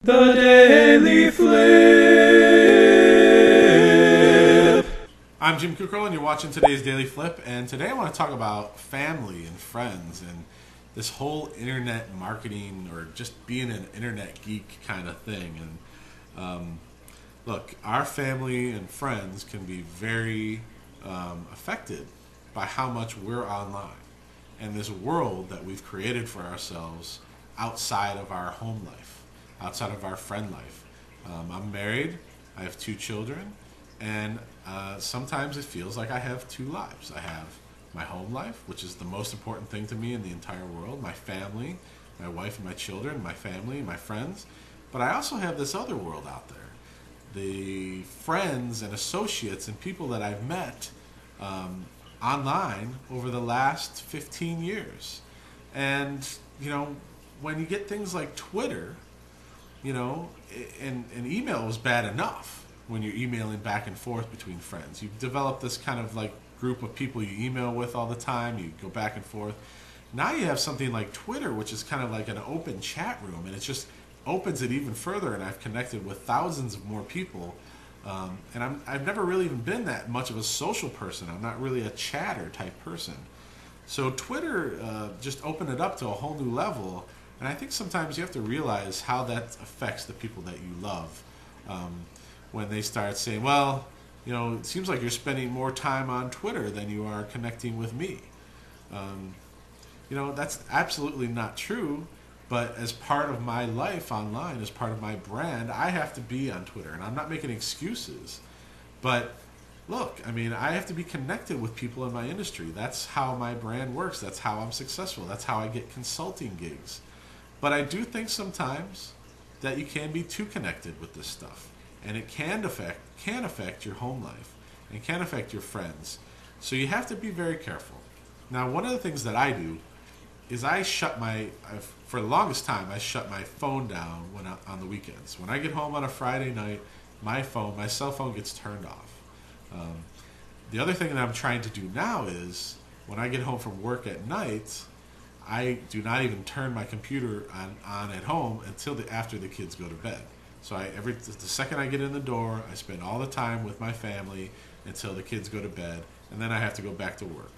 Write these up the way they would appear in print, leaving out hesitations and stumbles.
The Daily Flip. I'm Jim Kukrow, and you're watching today's Daily Flip. And today I want to talk about family and friends and this whole internet marketing or just being an internet geek kind of thing. And look, our family and friends can be very affected by how much we're online and this world that we've created for ourselves outside of our home life, outside of our friend life. I'm married, I have 2 children, and sometimes it feels like I have 2 lives. I have my home life, which is the most important thing to me in the entire world, my family, my wife and my children, my family, my friends, but I also have this other world out there, the friends and associates and people that I've met online over the last 15 years. And, you know, when you get things like Twitter, you know, and email was bad enough when you're emailing back and forth between friends. You develop this kind of like group of people you email with all the time. You go back and forth. Now you have something like Twitter, which is kind of like an open chat room, and it just opens it even further. And I've connected with thousands of more people. And I've never really even been that much of a social person. I'm not really a chatter type person. So Twitter just opened it up to a whole new level. And I think sometimes you have to realize how that affects the people that you love when they start saying, well, you know, it seems like you're spending more time on Twitter than you are connecting with me. You know, that's absolutely not true. But as part of my life online, as part of my brand, I have to be on Twitter. And I'm not making excuses. But look, I mean, I have to be connected with people in my industry. That's how my brand works. That's how I'm successful. That's how I get consulting gigs. But I do think sometimes that you can be too connected with this stuff. And it can affect your home life and can affect your friends. So you have to be very careful. Now, one of the things that I do is for the longest time, I shut my phone down on the weekends. When I get home on a Friday night, my cell phone gets turned off. The other thing that I'm trying to do now is when I get home from work at night, I do not even turn my computer on at home until after the kids go to bed. So the second I get in the door, I spend all the time with my family until the kids go to bed, and then I have to go back to work.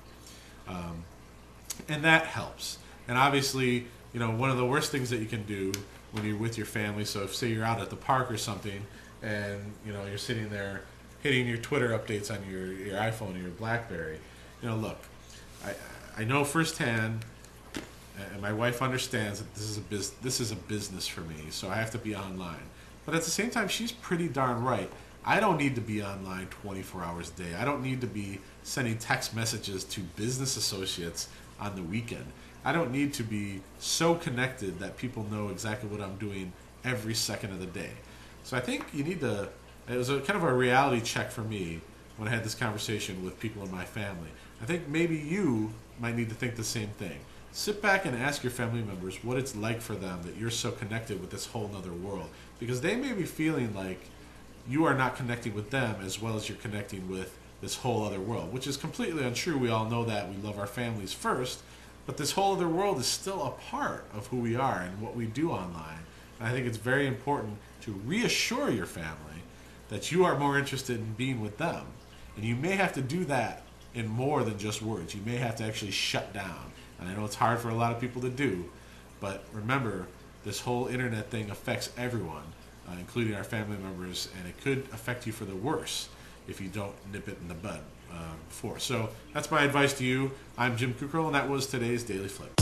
And that helps. And obviously, you know, one of the worst things that you can do when you're with your family, so if, say, you're out at the park or something, and, you know, you're sitting there hitting your Twitter updates on your iPhone or your BlackBerry, you know, look, I know firsthand, and my wife understands that this is a business for me, so I have to be online. But at the same time, she's pretty darn right. I don't need to be online 24 hours a day. I don't need to be sending text messages to business associates on the weekend. I don't need to be so connected that people know exactly what I'm doing every second of the day. So I think it was kind of a reality check for me when I had this conversation with people in my family. I think maybe you might need to think the same thing. Sit back and ask your family members what it's like for them that you're so connected with this whole other world. Because they may be feeling like you are not connecting with them as well as you're connecting with this whole other world, which is completely untrue. We all know that. We love our families first. But this whole other world is still a part of who we are and what we do online. And I think it's very important to reassure your family that you are more interested in being with them. And you may have to do that in more than just words. You may have to actually shut down. And I know it's hard for a lot of people to do, but remember, this whole internet thing affects everyone, including our family members, and it could affect you for the worse if you don't nip it in the bud before. So that's my advice to you. I'm Jim Kukrow, and that was today's Daily Flip.